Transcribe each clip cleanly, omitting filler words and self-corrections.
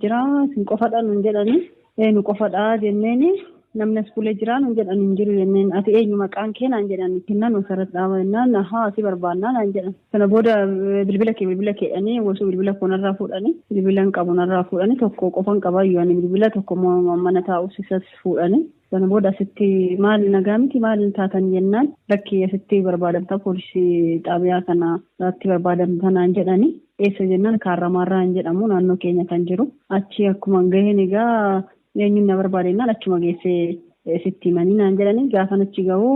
jira sin qofadha nun jedhani nu qofadha jenneeni namni as fuulee jiraan nun jedhan hin jiru jenneen ati eenyu maqaan kee naan jedhan kennan osarratti dhaabannaan si barbaannaa naan jedhan sana booda bilbila keedhanii osoo bilbila koonarraa fuudhanii bilbilan qabunarraa fuudhanii tokko qofan qabaayyuu ani bilbila tokko mana taa'us isas fuudhanii sana booda asitti maal nagaa miti maal taatan jennaan lakkii asitti barbaadamta poolisii xaabiyaa kana irratti barbaadamta naan jedhanii eessa jennaan kaarramaarraa hin jedhamu naannoo keenya kan jiru achi akkuma gaheen egaa eenyuun na barbaadennaan achuma geessee sitti himanii naan jedhanii gaafa achi gahu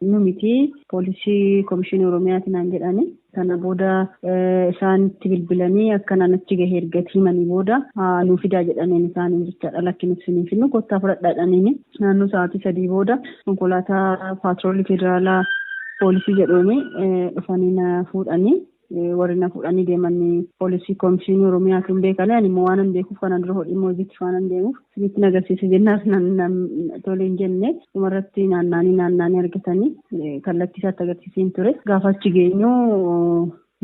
nu miti poolisii komishinii Oromiyaati naan jedhanii sana booda isaanitti bilbilanii akkanaan achi gahee ergatii himanii booda nuu fidaa jedhaniin isaaniin jechaadha lakki nuti finnu kottaa fudhadhaadhaniini naannoo sa'aatii 3 booda konkolaataa paatroolii federaalaa poolisii jedhuuni dhufanii na fuudhanii warri na fuudhanii deemanii poolisii komishinii Oromiyaatiin beekanii ani immoo waan an beekuuf kanaan dura hodhimmoo hojjetti waan an deemuuf sinitti nagarsiise jennaaf tole hin jenne dhumarratti naannaanii argatanii kallattii isaatti agarsiiseen ture gaafa achi geenyu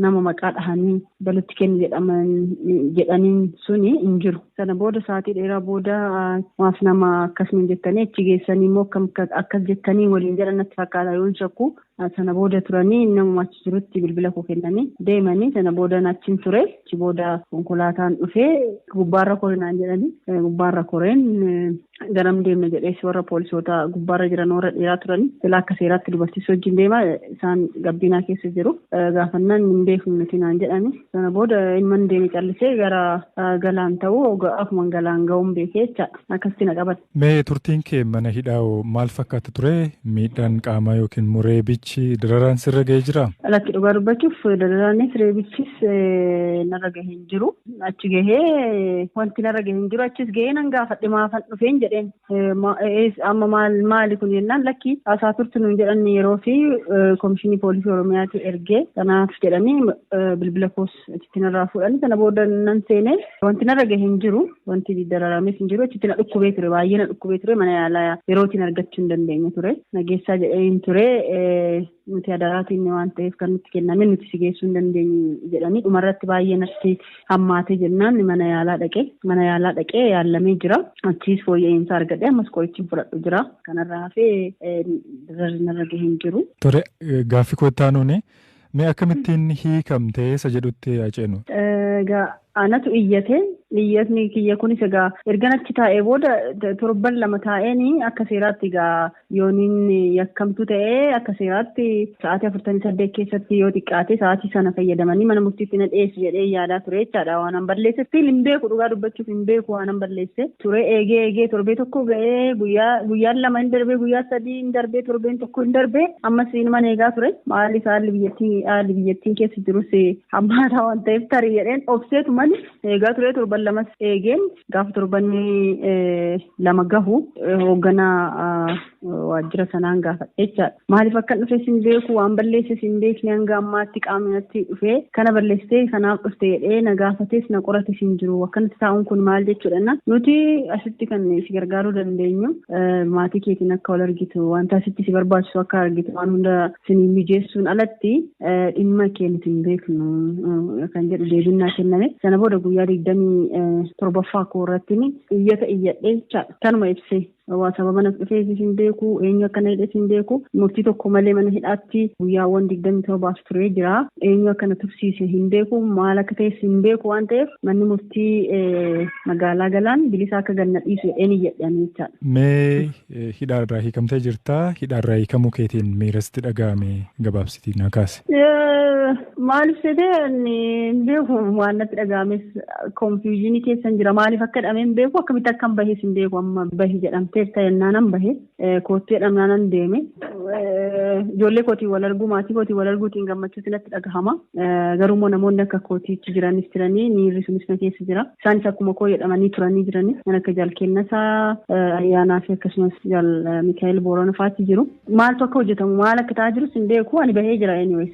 nama maqaa dhahanii balutti kennu jedhaniin suni hin jiru. Sana booda sa'aatii dheeraa booda maaf nama akkasuma jettanii achi geessanii immoo akkas jettanii waliin jedhanatti fakkaata yoo shakku sana booda turanii nama achi jirutti bilbila koo kennanii deemanii sana booda achiin ture achi booda konkolaataan dhufee gubbaarra koreen jedhanii gubbaarra koreen garam deemna jedhees warra poolisoota gubbaarra jiran warra dheeraa turanii silaa akka seeraatti dubartiis wajjin deema isaan gabbinaa keessa jiru gaafannaan hin beeknu nuti naan jedhani sana booda ilman deeme callisee gara galaan ta'uu akkuma galaan ga'uun beekee jechaadha akkasitti na qabate. Mee turtiin kee mana hidhaa maal fakkaata ture miidhaan qaamaa yookiin reebichi dararaan sirra ga'ee jira? Lakki dhugaa dubbachuuf dararaanis reebichis narra gahee hin jiru achi gahee wanti narra gahee hin jiru achis gahee nan gaafadhe maafan dhufeen jedheen amma maali kun jennaan lakki haasaa turtu nuun jedhan yeroo fi komishinii poolisii Oromiyaatu ergee kanaaf jedhanii bilbila koos achitti narraa fuudhanii sana booda nan seenee wanti narra gahee hin jiru wanti dararames hin jiru achitti na dhukkubee ture baay'ee na dhukkubee ture mana yaalaa yerootiin argachuu hin dandeenye ture nageessaa jedheen ture nuti adaraatiin waan ta'eef kan nutti kenname nuti si geessuu hin dandeenye jedhanii dhumarratti baay'ee natti hammaatee jennaan mana yaalaa dhaqee yaallamee jira achiis fooyya'insa argadhe ammas qorichi fudhadhu jira kanarraa hafee dararri narra gahee hin jiru. Tore gaaffii kottaa nuuni mee akkamittiin hiikamtee isa jedhutti aceenu? Anatu iyyatni kiyya kunis egaa ergan achi taa'ee booda torban 2 taa'eenii akka seeraatti egaa yooniin yakkamtu ta'ee akka seeraatti sa'aatii 48 keessatti yoo xiqqaate sa'aatii sana fayyadamanii mana murtiitti na dhiyeessu jedhee yaadaa ture jechaadha waan an balleesse stiil hin beeku dhugaa dubbachuuf hin beeku waan an balleesse ture eegee torbee tokko ga'ee guyyaan 2 hin darbee guyyaa 3 hin darbee torbeen tokko hin darbee ammas inuman eegaa ture maaliif haalli biyyattiin keessa jirus hammaataa waan ta'eef tarii jedheen obseetu eegaa ture torban 2 eegeen gaafa torbanni 2 gahu hoogganaa waajjira sanaan gaafadhe jechaadha. Maaliif akka dhufes hin beeku waan balleesses hin beekne hanga ammaatti qaamni natti dhufee kana balleessitee kanaaf dhufte jedhee na gaafates na qorates hin jiru akkanatti taa'uun kun maal jechuudha nuti asitti kan si gargaaruu dandeenyu maatii keetiin akka wal argitu wanta asitti si barbaachisu akka argitu waan hunda sinii mijeessuun alatti dhimma kee nuti hin beeknu kan jedhu deebinnaa kenname sana booda guyyaa 27ffaa koorratti iyyata iyyadhee jechaadha kanuma ibsee sababa mana dhufee hin beeku eenyu akkana hidhes hin beeku murtii tokko malee mana hidhaatti guyyaawwan 27 turee jira eenyu akkana tursiise hin beeku maal akka ta'es hin beeku waan ta'eef manni murtii magaalaa galaan bilisa akka ganna dhiisu jedheen iyyadhanii jechaadha. Mee hidhaarraa hiikamtee jirtaa? Hidhaarraa hiikamuu keetiin miirasti dhaga'ame gabaabsitii na kaase. Maaliif jedhee hin beeku waan natti dhaga'ames konfiyuuzinii keessan jira maaliif akka hidhamee hin beeku akkamitti akka hin bahes hin beeku amma bahi jedhamte. Ta'ennaanan bahe kootti jedhamnaanan deeme ijoollee kootii wal arguu maatii kootii wal arguutiin gammachuutu natti dhagahama garuummoo namoonni akka kootiichi jiranis jiranii miirri sunis na keessa jira isaanis akkuma koo jedhamanii turanii jiranii kan akka jaalkennasaa ayyaanaa fi akkasumas jaal Mikaa'el Boorana faatti jiru maaltu akka hojjetamu maal akka ta'aa jirus hin beeku ani bahee jira anyways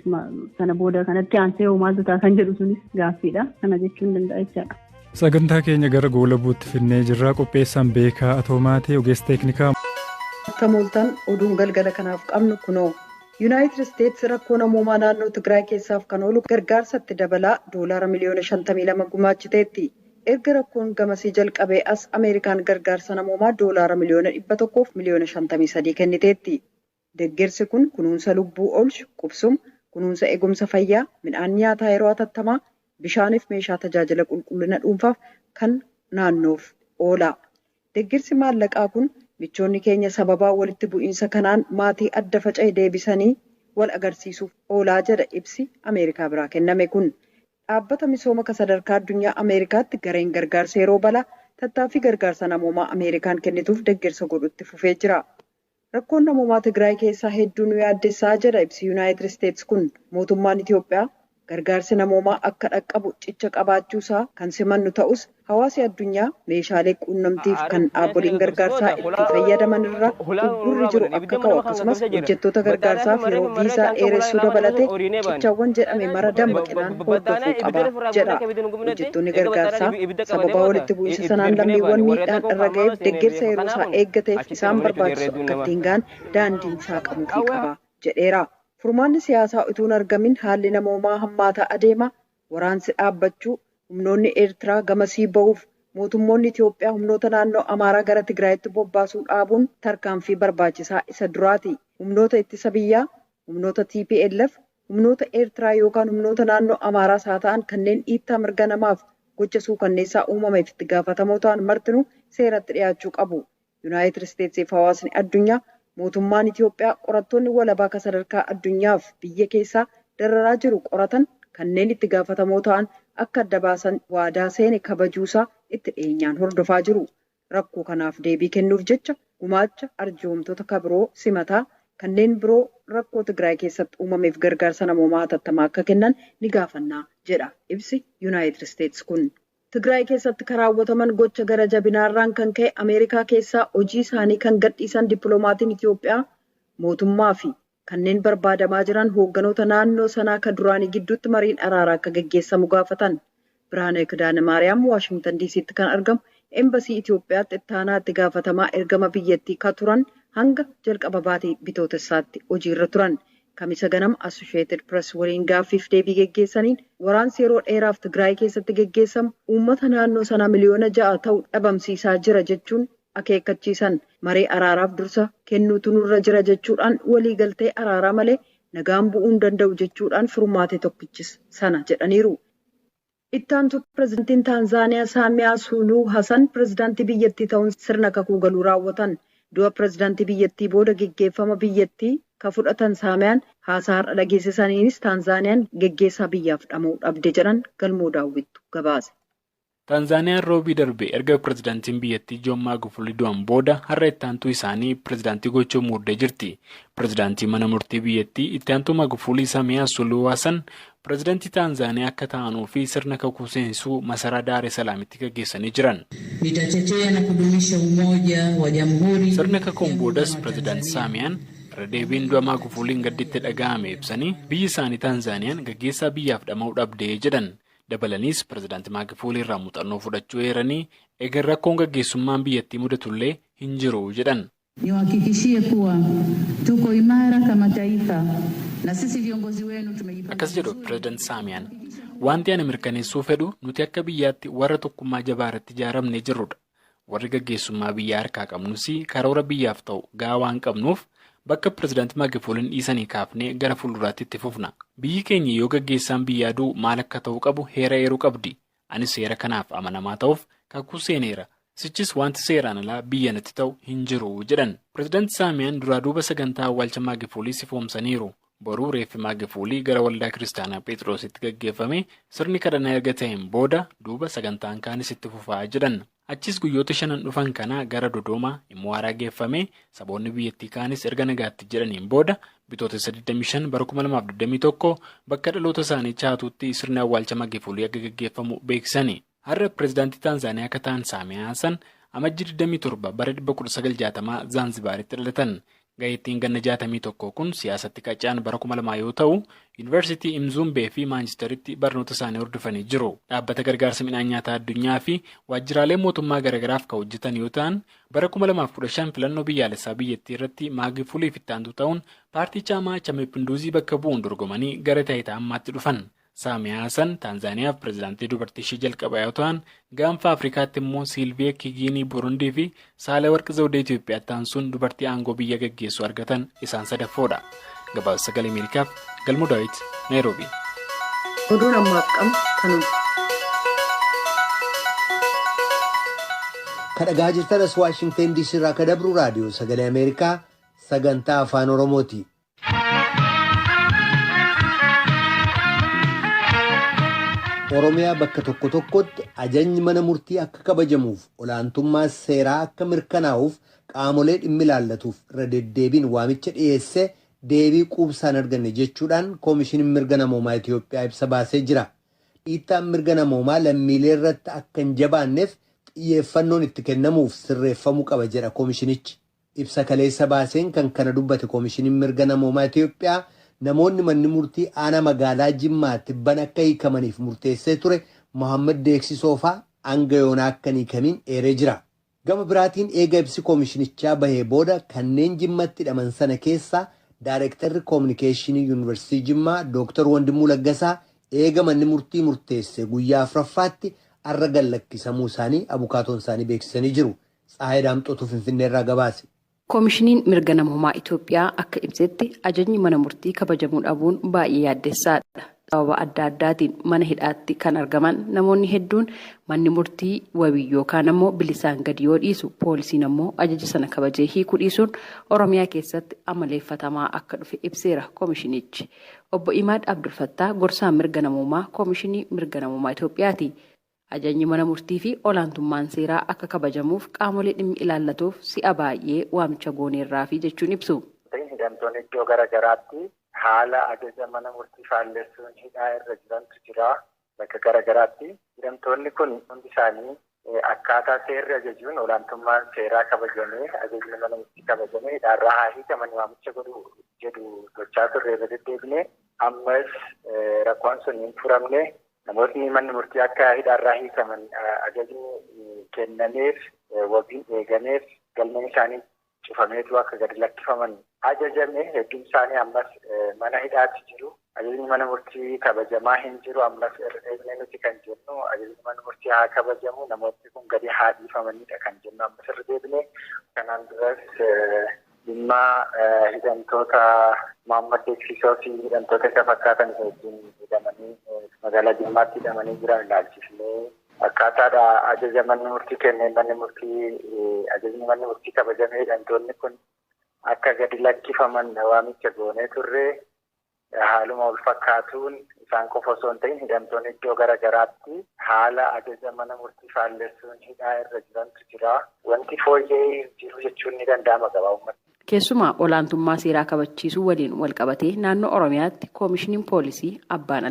sana booda kanatti aansee maaltu ta'a kan jedhu sunis gaaffiidha kana jechuun danda'a jechaadha. Sagantaa keenya gara goolabuutti finnee jirra qopheessaan beekaa atoomaatee ogeessa teeknikaa. Akka mooltan oduun galgala kanaaf qabnu kunoo Yuunaayitid Isteetsi rakkoo namoomaa naannoo Tigraay keessaaf kan oolu gargaarsatti dabalaa $52 miliyoona gumaachiteetti. erga rakkoon gamasii jalqabee as Ameerikaan gargaarsa namoomaa doolaara miliyoona 100 fi miliyoona 53 kenniteetti. Deeggarsi kun kunuunsa lubbuu oolchu, qubsuma, kunuunsa eegumsa fayyaa, midhaan nyaataa yeroo hatattamaa, bishaaniif meeshaa tajaajila qulqullina dhuunfaaf kan naannoof oola. Deeggarsi maallaqaa kun michoonni keenya sababaa walitti bu'iinsa kanaan maatii adda faca'e deebisanii wal agarsiisuuf oolaa jedha ibsi Ameerikaa biraa kenname kun. Dhaabbata misooma sadarkaa addunyaa Ameerikaatti gareen gargaarsa yeroo balaa tattaaffii gargaarsa namoomaa Ameerikaan kennituuf deeggarsa godhutti fufee jira. Rakkoon namoomaa Tigraay keessaa hedduu nu yaaddessaa jedha ibsi Yuunaayitid Isteetsi kun. Mootummaan Itoophiyaa gargaarsi namoomaa akka dhaqqabu cicha qabaachuusaa kan simannu ta'us hawaasi addunyaa meeshaalee quunnamtiif kan dhaaboliin gargaarsaa itti fayyadaman irra uggurri jiru akka ka'u akkasumas hojjettoota gargaarsaaf yeroo viizaa dheeressuu dabalatee cichaawwan jedhame mara dammaqinaan hordofuu qaba jedha. Hojjettoonni gargaarsaa sababa walitti bu'iinsa sanaan lammiiwwan miidhaan irra ga'eef deeggarsa yeroo isaa eeggateef isaan barbaachisu akka ittiin ga'an daandiin saaqamuufii qaba jedheera. Furmaanni siyaasaa utuu hin argamin haalli namoomaa hammaataa adeema. Waraansi dhaabbachuu, humnoonni Eertiraa gamasii bahuuf mootummoonni Itoophiyaa humnoota naannoo Amaaraa gara Tigraayitti bobbaasuu dhaabuun tarkaanfii barbaachisaa isa duraati. Humnoota ittisa biyyaa, humnoota TPLF, humnoota Eertiraa yookaan humnoota naannoo Amaaraas haa ta'an kanneen dhiittaa mirga namaaf gocha suukanneessaa uumameef itti gaafatamoo ta'an martinuu seeratti dhiyaachuu qabu. Yuunaayitid Isteetsiif hawaasni addunyaa mootummaan Itoophiyaa qorattoonni walabaa sadarkaa addunyaaf biyya keessaa dararaa jiru qoratan kanneen itti gaafatamoo ta'an akka adda baasan waadaa seene kabajuusaa itti dhiyeenyaan hordofaa jiru. Rakkoo kanaaf deebii kennuuf jecha gumaacha arjoomtoota kabiroo simataa kanneen biroo rakkoo Tigraay keessatti uumameef gargaarsa namoomaa hatattamaa akka kennan ni gaafannaa jedha ibsi Yuunaayitid Isteetsi kun. Tigraay keessatti raawwataman gocha gara jabinaarraan kan ka'e Ameerikaa keessaa hojii isaanii kan gadhiisan dippiloomaatiin Itoophiyaa mootummaa fi kanneen barbaadamaa jiran hoogganoota naannoo sanaa kan duraanii gidduutti mariin araaraa akka gaggeessamu gaafatan. Birhaanee Kidaane Maariyaam Waashingtan DC'tti kan argamu Eembasii Itoophiyaatti itti aanaa itti gaafatamaa ergama biyyattii kan turan hanga jalqaba baatii bitootessaatti hojiirra turan. Kamisa ganama Associated Press waliin gaaffiif deebii geggeessaniin waraansi yeroo dheeraaf Tigraay keessatti geggeessamu uummata naannoo sanaa miliyoona 6 ta'u dhabamsiisaa jira jechuun akeekkachiisan. Maree araaraaf dursa kennuutu nurra jira jechuudhaan waliigaltee araaraa malee nagaan bu'uu hin danda'u jechuudhaan furmaate tokkichis sana jedhaniiru. Ittaantu pireezidantiin Taanzaaniyaa Saamiyaa Suluhu Hasan pireezidantii biyyattii ta'uun sirna kakuu galuu raawwatan. Du'a pireezidantii biyyattii booda geggeeffama biyyattii kan fudhatan Saamiyaan haasaa har'a dhageessisaniinis Taanzaaniyaan geggeessaa biyyaaf dhama'uu dhabde jedhan galmoo daawwittu gabaase. Taanzaaniyaan roobii darbe erga pireezidantiin biyyattii Joon Maagufuli du'an booda har'a ittaantuu isaanii pireezidantii gochuu muuddee jirti. Pireezidantii mana murtii biyyattii ittaantuu Maagufuli Saamiyaa Suluhu Hasan pireezidantii Taanzaaniyaa akka ta'anuu fi sirna kakuu seensisuu masaraa Daaree Salaamitti gaggeessanii jiran. Sirna kakuun boodas pireezidantii Saamiyaan deebiin du'a Maagufuliin gadditti dhaga'ame ibsanii biyyi isaanii Taanzaaniyaan gaggeessaa biyyaaf dhama'uu dhabdee jedhan. Dabalaniis pireezidantii Maagufulii irraa muuxannoo fudhachuu eeranii eega rakkoon gaggeessummaan biyyattii mudatullee hin jiru jedhan. Akkas jedhu pireezidantii Saamiyaan wanti ani mirkaneessuu fedhu nuti akka biyyaatti warra tokkummaa jabaa irratti ijaaramnee jirrudha. Warri gaggeessummaa biyyaa harkaa qabnus karoora biyyaaf ta'u gahaa waan qabnuuf bakka pireezidantii Maagufuliin dhiisanii kaafnee gara fuulduraatti itti fufna. Biyyi keenya yoo gaggeessaan biyyaa du'u maal akka ta'u qabu heera eeruu qabdi. Anis seera kanaaf amanamaa ta'uuf kakuu seeneera. Sichis wanti seeraan alaa biyya natti ta'u hin jiru jedhan. Pireezidantii Saamiyaan duraa duuba sagantaa awwaalcha Maagufulii sifoomsaniiru. Boruu reeffi Maagufulii gara waldaa kiristaanaa Phexrositti gaggeeffame sirni kadhannaa erga ta'een booda duuba sagantaan kaanis itti fufaa jedhan. Achis guyyoota 5 dhufan kana gara Dodoomaa immoo haaraa geeffame saboonni biyyattii kaanis erga nagaatti jedhaniin booda bitootessa 25 bara 2021 bakka dhaloota isaanii chaatuutti sirni awwaalcha Maagufulii akka gaggeeffamu beeksisani. Har'a pireezidantii Taanzaaniyaa akka ta'an Saamiyaa Hasan amajjii 27 bara 1960 Zaanzibaaritti dhalatan. Gaayettiin ganna 61 kun siyaasatti qacaan bara 2000 yoo ta'u, Yuunivarsiitii Imzuumbee fi Maanchesteritti barnoota isaanii hordofanii jiru. Dhaabbata gargaarsa midhaan nyaataa addunyaa fi waajjiraalee mootummaa garaagaraaf kan hojjetan yoo ta'an, bara 2015 filannoo biyyaalessaa biyyattii irratti Maagufuliif ittaantuu ta'uun paartii caamaa Chamepinduuzii bakka bu'uun dorgomanii gara taayitaa ammaatti dhufan. Saamiyaa Hassan Taanzaaniyaaf pireezidaantii dubartii ishee jalqabaa yoo ta'an, gaanfa Afrikaatti immoo Silviyee Kigiinii Burundii fi Saalawarqi Zawudee Itoophiyaatti aansuun dubartii aangoo biyya gaggeessu argatan isaan sadaffoodha. Gabaasa Sagalee Ameerikaaf Galmoo Daawit, Naayiroobii. Oduun ammaaf qabu kanuma. Kadhagaa jirtan as Waashingteen DC irraa kan dabru raadiyoo Sagalee Ameerikaa sagantaa afaan Oromooti. Oromiyaa bakka tokko tokkotti ajajni mana murtii akka kabajamuuf olaantummaa seeraa akka mirkanaa'uuf qaamolee dhimmi ilaallatuuf irra deddeebiin waamicha dhiyeessee deebii quubsaan arganne jechuudhaan koomishiniin mirga namoomaa Itoophiyaa ibsa baasee jira. Dhiittaan mirga namoomaa lammiilee irratti akka hin jabaanneef xiyyeeffannoon itti kennamuuf sirreeffamuu qaba jedha koomishinichi. Ibsa kaleessa baaseen kan kana dubbate koomishiniin mirga namoomaa Itoophiyaa namoonni manni murtii aanaa magaalaa Jimmaatti ban akka hiikamaniif murteessee ture Mohaammed Deeksisoofaa hanga yoonaa akka hin hiikamiin eeree jira. Gama biraatiin eega ibsi koomishinichaa bahee booda kanneen Jimmatti hidhaman sana keessaa Daayirektarri Koominikeeshinii Yuunivarsiitii Jimmaa Dr. Wandimuu Laggasaa eega manni murtii murteesse guyyaa afuraffaatti har'a gallakkisamuu isaanii abukaatoon isaanii beeksisanii jiru. Tsaayii Daamxootuu Finfinneerraa gabaase. Koomishiniin mirga namoomaa Itoophiyaa akka ibsetti ajajni mana murtii kabajamuu dhabuun baay'ee yaaddessaadha. Sababa adda addaatiin mana hidhaatti kan argaman namoonni hedduun manni murtii wabii yookaan ammoo bilisaan gadi yoo dhiisu poolisiin ammoo ajaja sana kabajee hiikuu dhiisuun Oromiyaa keessatti amaleeffatamaa akka dhufe ibseera koomishinichi. Obbo Imaad Abdulfattaa gorsaan mirga namoomaa koomishinii mirga namoomaa Itoophiyaati. Ajajni mana murtii fi olaantummaan seeraa akka kabajamuuf qaamolee dhimmi ilaallatuuf si'a baay'ee waamicha gooneerraa fi jechuun ibsu. Hidhamtoonni iddoo garaagaraatti haala ajaja mana murtii faallessuun hidhaa irra jirantu jira. Bakka garaagaraatti hidhamtoonni kun hundi isaanii akkaataa seerri ajajuun olaantummaan seeraa kabajamee ajajni mana murtii kabajamee hidhaarraa haa hiikaman waamicha godhu jedhu gochaa turre irra deddeebine ammas rakkoon sun hin furamne. Namootni manni murtii akka hidhaarraa hiikaman ajajni kennameef wabiin eegameef galmeen isaanii cufameetu akka gadi lakkifaman ajajame hedduun isaanii ammas mana hidhaatti jiru. Ajajni mana murtii kabajamaa hin jiru ammas irra deebinee nuti kan jennu ajajni mana murtii haa kabajamu namootni kun gadi haa dhiifamanidha kan jennu ammas irra deebinee kanaan duras dhimma hidhamtoota Mohaammed Deeksisoo fi hidhamtoota isa fakkaatan hedduun hidhamanii magaalaa Jimmaatti hidhamanii jiran ilaalchisnee akkaataadha ajaja manni murtii kenneen ajajni manni murtii kabajamee hidhamtoonni kun akka gadi lakkifaman waamicha goonee turre haaluma wal fakkaatuun isaan qofa osoo hin ta'in hidhamtoonni iddoo garaagaraatti haala ajaja mana murtii faallessuun hidhaa irra jirantu jira. Wanti fooyyee jiru jechuun ni danda'ama gabaabumatti. Keessumaa olaantummaa seeraa kabachiisuu waliin wal qabatee naannoo Oromiyaatti koomishiniin poolisii abbaan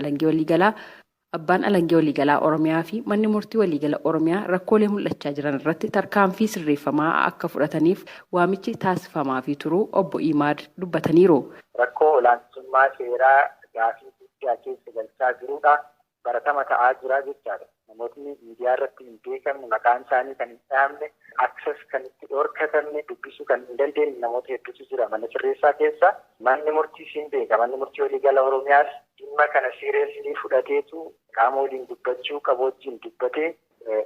alangee waliigalaa Oromiyaa fi manni murtii waliigala Oromiyaa rakkoolee mul'achaa jiran irratti tarkaanfii sirreeffamaa akka fudhataniif waamichi taasifamaa fi turuu obbo Imaad dubbataniiru. Rakkoo olaantummaa seeraa gaafii guddaa keessa galchaa jirudha. Baratama ta'aa jira jechaadha. Namootni miidiyaa irratti hin beekamne maqaan isaanii kan hin dhahamne access kan itti dhorkatamne dubbisuu kan hin dandeenye namoota hedduutu jira mana sirreessaa keessa. Manni murtii siin beeka. Manni murtii waliigala Oromiyaas dhimma kana siireesii fudhateetu qaama waliin dubbachuu qabu wajjin dubbatee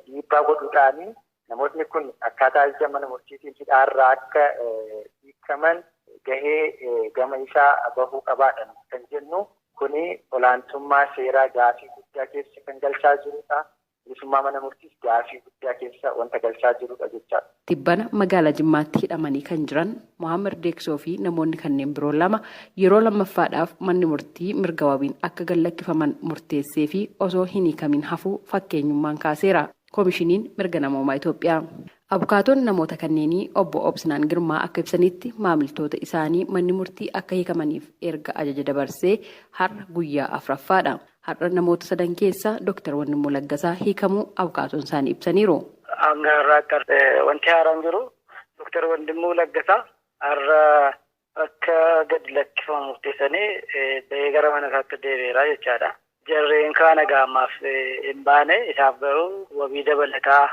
dhiibbaa godhuudhaani namootni kun akkaataa ajaja mana murtiitiin hidhaarraa akka hiikaman gahee gama isaa bahuu qabaadha kan jennu. Kuni olaantummaa seeraa gaafii guddaa keessa kan galchaa jirudha. Bilisummaa mana murtiis gaafii guddaa keessa wanta galchaa jirudha jechaadha. Tibbana magaalaa Jimmaatti hidhamanii kan jiran Mohaammed Deeksoo fi namoonni kanneen biroo lama yeroo lammaffaadhaaf manni murtii mirga wabiin akka gallakkifaman murteessee fi osoo hin hiikamin hafuu fakkeenyummaan kaaseera. Koomishiniin mirga namoomaa Itoophiyaa. Abukaatoon namoota kanneenii obbo Obsinaan Girmaa akka ibsanitti maamiltoota isaanii manni murtii akka hiikamaniif erga ajaja dabarsee har'a guyyaa afuraffaadha. Har'a namoota sadan keessa Dr. Wandimuu Laggasaa hiikamuu abukaatoon isaanii ibsaniiru. Hanga irraa wanti haaraan jiru Dr. Wandimuu Laggasaa har'a akka gadi lakkifamu murteessanii bahee gara mana isaatti deebi'eera jechaadha. Jarreen kaan gaamaaf hin baane isaaf garuu wabii dabalataa